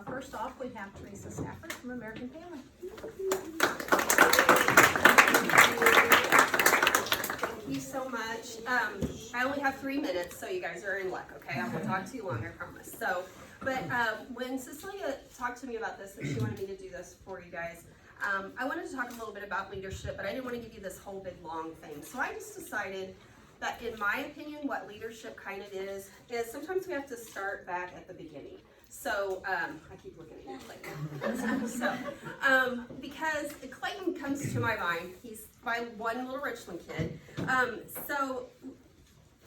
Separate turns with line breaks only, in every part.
First off, we have Teresa Stafford from American Family.
Thank you so much. I only have 3 minutes, so you guys are in luck, okay? I won't talk too long, I promise. But when Cecilia talked to me about this, that she wanted me to do this for you guys, I wanted to talk a little bit about leadership, but I didn't want to give you this whole big long thing. So I just decided that, in my opinion, what leadership kind of is sometimes we have to start back at the beginning. So, I keep looking at you, Clayton. Because Clayton comes to my mind. He's my one little Richland kid. So,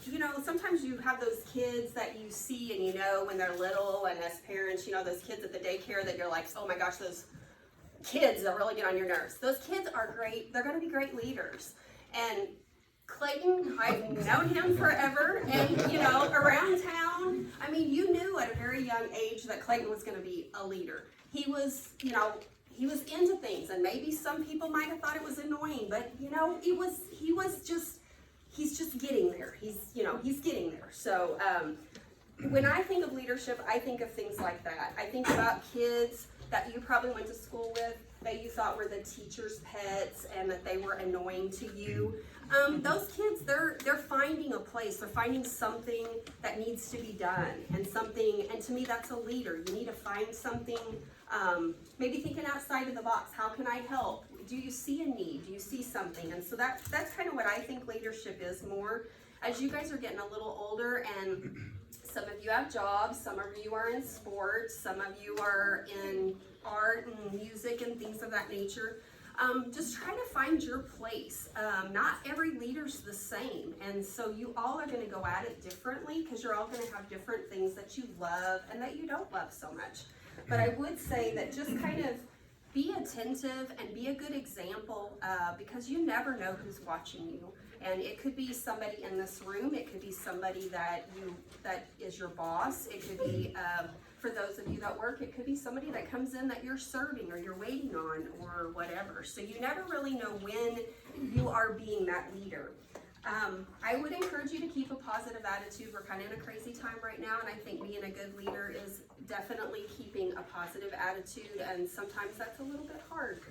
you know, sometimes you have those kids that you see and you know when they're little, and as parents, you know, those kids at the daycare that you're like, oh my gosh, those kids that really get on your nerves. Those kids are great. They're going to be great leaders. And Clayton, I've known him forever, and you know, around town, I mean, you knew at a very young age that Clayton was going to be a leader. He was, you know, he was into things, and maybe some people might have thought it was annoying, but you know, he's just getting there. He's getting there. So when I think of leadership, I think of things like that. I think about kids that you probably went to school with, that you thought were the teacher's pets and that they were annoying to you. Those kids, they're finding a place. They're finding something that needs to be done, and to me, that's a leader. You need to find something, maybe thinking outside of the box. How can I help? Do you see a need? Do you see something? And so that's kind of what I think leadership is more. As you guys are getting a little older, and some of you have jobs, some of you are in sports, some of you are in art and music and things of that nature. Just try to find your place. Not every leader's the same, and so you all are going to go at it differently because you're all going to have different things that you love and that you don't love so much. But I would say that just kind of be attentive and be a good example, because you never know who's watching you. And it could be somebody in this room. It could be somebody that is your boss. It could be, for those of you that work, it could be somebody that comes in that you're serving or you're waiting on or whatever. So you never really know when you are being that leader. I would encourage you to keep a positive attitude. We're kind of in a crazy time right now, and I think being a good leader is definitely keeping a positive attitude, and sometimes that's a little bit hard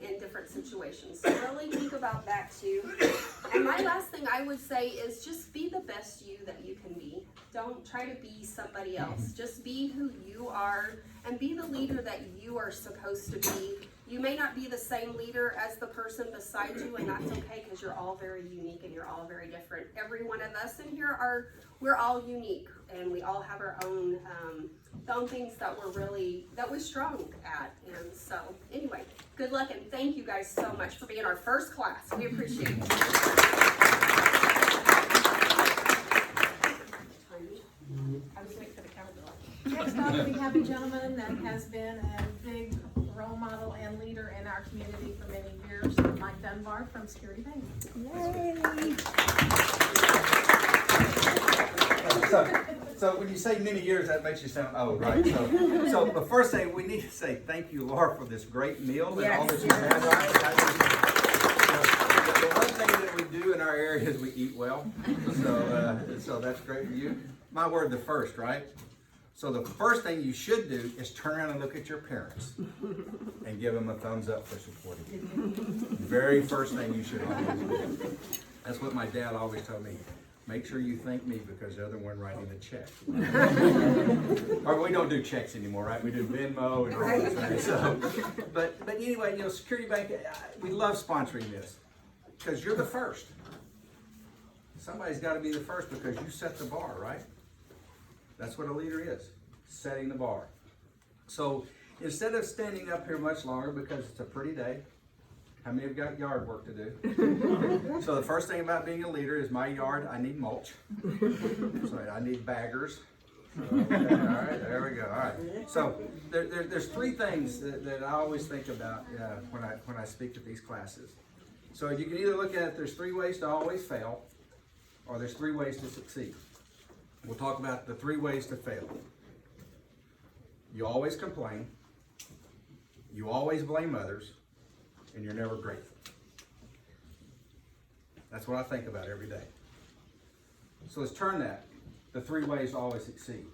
in different situations. So really think about that too. And my last thing I would say is just be the best you that you can be. Don't try to be somebody else. Just be who you are and be the leader that you are supposed to be. You may not be the same leader as the person beside you, and that's okay because you're all very unique and you're all very different. Every one of us in here we're all unique, and we all have our own things that we're strong at. And so anyway, good luck, and thank you guys so much for being our first class. We appreciate it. I was waiting for the countdown.
Next up, we have a gentleman that has been a big role model and leader in our community for many years, Mike Dunbar from Security Bank.
Yay! So when you say many years, that makes you sound old, right? So the first thing we need to say, thank you, Laura, for this great meal and all that you had, right? The one thing that we do in our area is we eat well. So that's great for you. My word, the first, right? So the first thing you should do is turn around and look at your parents and give them a thumbs up for supporting you. Very first thing you should always do. That's what my dad always told me. Make sure you thank me because they're the one writing the check. Or we don't do checks anymore, right? We do Venmo and all that, right? So, but anyway, you know, Security Bank, we love sponsoring this because you're the first. Somebody's got to be the first because you set the bar, right? That's what a leader is, setting the bar. So instead of standing up here much longer because it's a pretty day, how many have got yard work to do? So the first thing about being a leader is my yard, I need mulch. So I need baggers. So, okay, all right, there we go. All right. So there's three things that I always think about when I speak at these classes. So you can either look at it, there's 3 ways to always fail, or there's 3 ways to succeed. We'll talk about the 3 ways to fail. You always complain, you always blame others, and you're never grateful. That's what I think about every day. So let's turn that, the 3 ways to always succeed.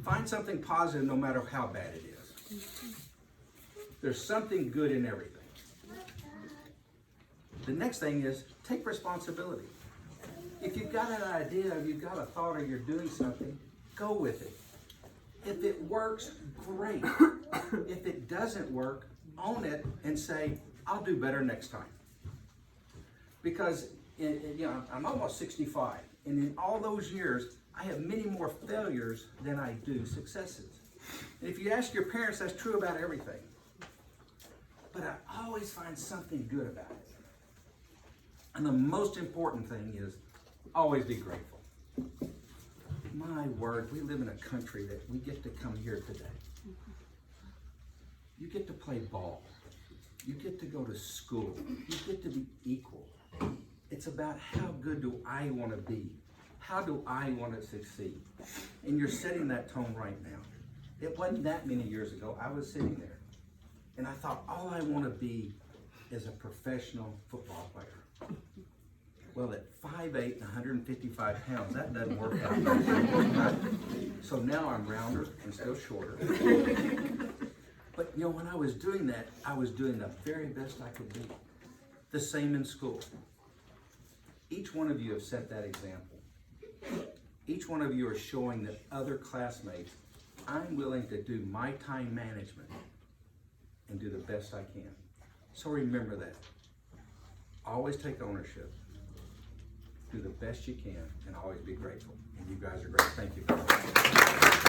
Find something positive no matter how bad it is. There's something good in everything. The next thing is take responsibility. If you've got an idea, if you've got a thought, or you're doing something, go with it. If it works, great. If it doesn't work, own it and say, I'll do better next time. Because I'm almost 65, and in all those years, I have many more failures than I do successes. And if you ask your parents, that's true about everything. But I always find something good about it. And the most important thing is always be grateful. My word, we live in a country that we get to come here today. You get to play ball. You get to go to school. You get to be equal. It's about how good do I want to be? How do I want to succeed? And you're setting that tone right now. It wasn't that many years ago. I was sitting there and I thought, all I want to be is a professional football player. Well, at 5'8" and 155 pounds, that doesn't work out. So now I'm rounder and still shorter. But when I was doing that, I was doing the very best I could do. The same in school. Each one of you have set that example. Each one of you are showing that other classmates, I'm willing to do my time management and do the best I can. So remember that. Always take ownership. Do the best you can and always be grateful. And you guys are great. Thank you.